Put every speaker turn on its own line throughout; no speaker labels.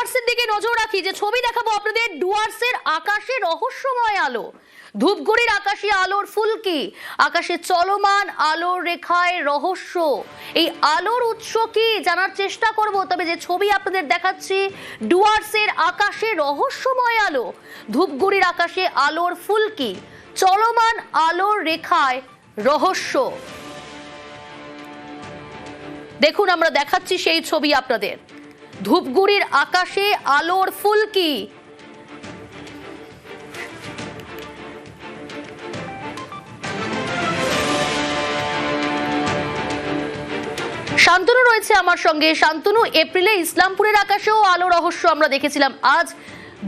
ডুয়ার্সের দিকে নজর রাখি, যে ছবি দেখাবো আপনাদের, ডুয়ার্সের আকাশে রহস্যময় আলো, ধূপগুড়ির আকাশে আলোর ফুলকি, আকাশে চলমান আলোর রেখায় রহস্য। এই আলোর উৎস কি জানার চেষ্টা করব, তবে যে ছবি আপনাদের দেখাচ্ছি, ডুয়ার্সের আকাশে রহস্যময় আলো, ধূপগুড়ির আকাশে আলোর ফুলকি, চলমান আলোর রেখায় রহস্য। দেখুন, আমরা দেখাচ্ছি সেই ছবি আপনাদের, ধূপগুড়ির আকাশে আলোর ফুলকি। শান্তনু রয়েছে আমার সঙ্গে। শান্তনু, এপ্রিলে ইসলামপুরের আকাশেও আলো রহস্য আমরা দেখেছিলাম, আজ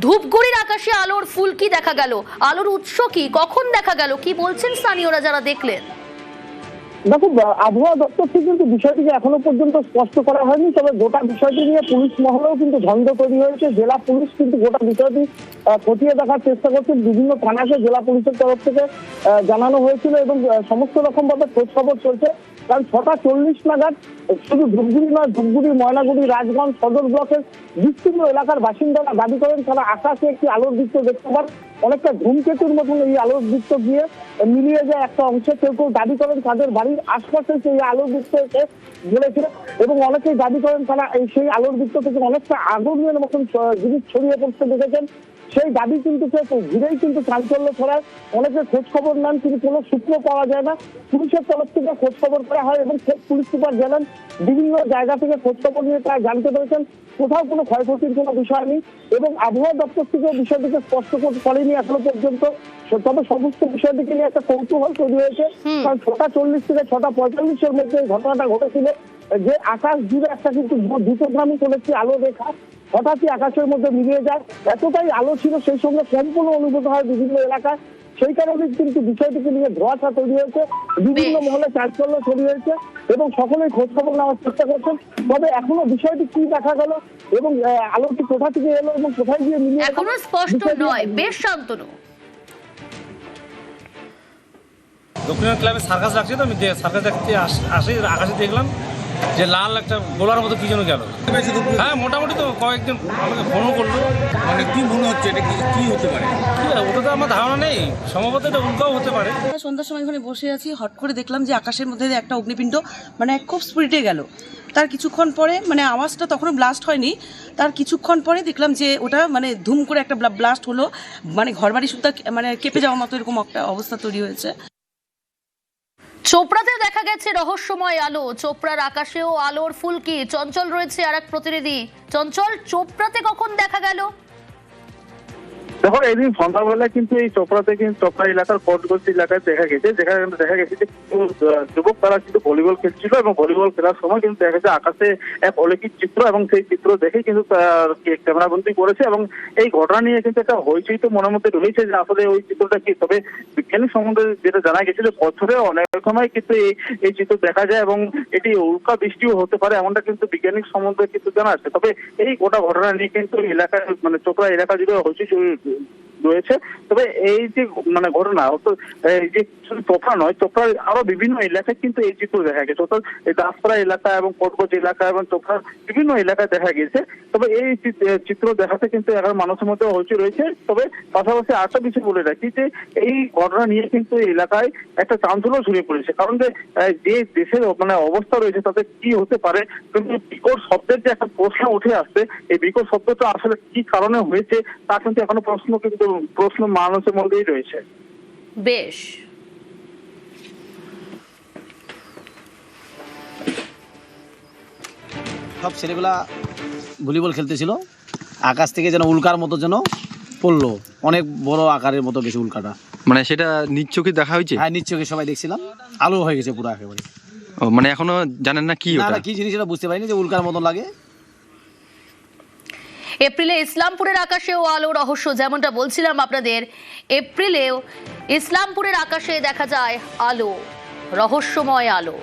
ধূপগুড়ির আকাশে আলোর ফুলকি দেখা গেল। আলোর উৎস কি, কখন দেখা গেল, কি বলছেন স্থানীয়রা যারা দেখলেন?
দেখো, আবহাওয়া দপ্তর থেকে কিন্তু বিষয়টিকে এখনো পর্যন্ত স্পষ্ট করা হয়নি, তবে গোটা বিষয়টি নিয়ে পুলিশ মহলেও কিন্তু ধন্দ তৈরি হয়েছে। জেলা পুলিশ কিন্তু গোটা বিষয়টি খতিয়ে দেখার চেষ্টা করছে। বিভিন্ন থানাকে জেলা পুলিশের তরফ থেকে জানানো হয়েছিল এবং সমস্ত রকম ভাবে খোঁজ খবর চলছে। কারণ 6:40 নাগাদ শুধু ধূপগুড়ি নয়, ধূপগুড়ি, ময়নাগুড়ি, রাজগঞ্জ সদর ব্লকের বিস্তীর্ণ এলাকার বাসিন্দারা দাবি করেন তারা আকাশে একটি আলোর বৃত্ত দেখতে পান। অনেকটা ধূমকেতুর মতন এই আলোর বৃত্ত গিয়ে মিলিয়ে যায় একটা অংশে। কেউ কেউ দাবি করেন তাদের বাড়ির আশপাশে সেই আলোর বৃত্তকে ঘুরেছে এবং অনেকেই দাবি করেন তারা সেই আলোর বৃত্ত থেকে অনেকটা আগুনের মতন জিনিস ছড়িয়ে পড়তে দেখেছেন। সেই দাবি কিন্তু ঘিরেই কিন্তু চাঞ্চল্য ছড়ায়। অনেকে খোঁজ খবর নেন, কিন্তু কোনো সূত্র পাওয়া যায় না। পুলিশের তরফ থেকে খোঁজ খবর করা হয় এবং পুলিশ সুপার জানান বিভিন্ন জায়গা থেকে খোঁজ খবর নিয়ে তারা জানতে পেরেছেন কোথাও কোনো ক্ষয়ক্ষতির কোনো বিষয় নেই এবং আবহাওয়া দপ্তর থেকে বিষয়টিকে স্পষ্ট করেনি এখনো পর্যন্ত। তবে সমস্ত বিষয়টিকে নিয়ে একটা কৌতূহল তৈরি হয়েছে। কারণ 6:40 থেকে 6:45 মধ্যে এই ঘটনাটা ঘটেছিল, যে আকাশ জুড়ে একটা কিন্তু দ্রুতগামী চলেছে আলো রেখা হঠাৎই আকাশের মধ্যে মিলিয়ে যায়। এতটাই আলো ছিল, সেই সঙ্গে কম্পন অনুভূত হয় বিভিন্ন এলাকায়। সেই কারণে কিন্তু বিষয়টিকে নিয়ে ধোঁয়াশা তৈরি হয়েছে, বিভিন্ন মহলে চাঞ্চল্য ছড়িয়ে হয়েছে এবং সকলেই খোঁজ খবর নেওয়ার চেষ্টা করছেন। তবে এখনো বিষয়টি কি দেখা গেল এবং আলোটি কোথা থেকে এলো এবং কোথায় গিয়ে মিলিয়ে
এখনো স্পষ্ট নয়। বেশ শান্তনু।
দক্ষিণ ক্লাবে সার্কাস লাগছে, তো আমি সার্কাস দেখতে আসি, আকাশে দেখলাম যে লাল একটা গোলার মতো কি যেন গেল। হ্যাঁ, মোটামুটি তো কয়েকজন আমাকে ফোনও করলো।
মানে কি মনে হচ্ছে এটা কি হতে পারে?
ওটা তো আমার ধারণা নেই, সম্ভবত এটা উল্কাও হতে পারে।
সন্ধ্যার সময় ওখানে বসে আছি, হট করে দেখলাম যে আকাশের মধ্যে একটা অগ্নিপিণ্ড মানে খুব স্পিডে গেল। তার কিছুক্ষণ পরে, মানে আওয়াজটা তখনও ব্লাস্ট হয়নি, তার কিছুক্ষণ পরে দেখলাম যে ওটা মানে ধুম করে একটা ব্লাস্ট হলো, মানে ঘরবাড়ি সুদ্ধা মানে কেঁপে যাওয়ার মতো এরকম একটা অবস্থা তৈরি হয়েছে।
চোপড়াতে দেখা গেছে রহস্যময় আলো, চোপড়ার আকাশেও আলোর ফুলকি। চঞ্চল রয়েছে আর এক প্রতিনিধি। চঞ্চল, চোপড়াতে কখন দেখা গেল?
দেখো, এদিন সন্ধ্যাবেলায় কিন্তু এই চোপড়া এলাকার কোটগঞ্জ এলাকায় দেখা গেছে যে যুবক তারা কিন্তু ভলিবল খেলছিল এবং ভলিবল খেলার সময় কিন্তু দেখা গেছে আকাশে এক অলৌকিক চিত্র এবং সেই চিত্র দেখে কিন্তু ক্যামেরাবন্দি করেছে এবং এই ঘটনা নিয়ে কিন্তু একটা হইচই তো মনের মধ্যে রয়েছে যে আসলে ওই চিত্রটা কি। তবে বিজ্ঞানী সম্বন্ধে যেটা জানা গেছে যে বছরে অনেক সময় কিন্তু এই চিত্র দেখা যায় এবং এটি উল্কা বৃষ্টিও হতে পারে, এমনটা কিন্তু বিজ্ঞানিক সম্বন্ধে কিন্তু জানা আছে। তবে এই গোটা ঘটনা নিয়ে কিন্তু এলাকায় মানে চোপড়া এলাকা জুড়ে হইচই রয়েছে। তবে এই যে মানে ঘটনা এই যে শুধু চোপড়া নয়, চোপড়ার আরো বিভিন্ন এলাকায় কিন্তু এই চিত্র দেখা গেছে, অর্থাৎ এই দাসপাড়া এলাকা এবং কোটগঞ্জ এলাকা এবং চোপড়ার বিভিন্ন এলাকায় দেখা গেছে। তবে এই চিত্র দেখাতে কিন্তু এখন মানুষের মধ্যে হইচই রয়েছে। তবে পাশাপাশি আরেকটা বিষয় বলে রাখি যে এই ঘটনা নিয়ে কিন্তু এলাকায় একটা চাঞ্চল্য ছড়িয়ে পড়েছে। কারণ যে দেশের মানে অবস্থা রয়েছে তাতে কি হতে পারে, কিন্তু বিকট শব্দের যে একটা প্রশ্ন উঠে আসছে, এই বিকট শব্দটা আসলে কি কারণে হয়েছে তা কিন্তু এখনো প্রশ্ন মানুষের মধ্যেই রয়েছে।
বেশ।
সব ছেলেগুলা ভলিবল খেলতেছিল, আকাশ থেকে যেন উল্কার মতো যেন পড়লো, অনেক বড় আকারের মতো গেছে উল্কাটা।
মানে সেটা নিজ চোখে দেখা হয়েছে?
হ্যাঁ, নিজ চোখে সবাই দেখছিলাম, আলো হয়ে গেছে পুরো একেবারে।
মানে এখনো জানেন না কি ওটা?
কি জিনিস এটা বুঝতে পারিনি, যে উল্কার মতো লাগে।
এপ্রিলে ইসলামপুরের আকাশেও আলো রহস্য, যেমনটা বলছিলাম আপনাদের, এপ্রিলেও ইসলামপুরের আকাশে দেখা যায় আলো, রহস্যময় আলো।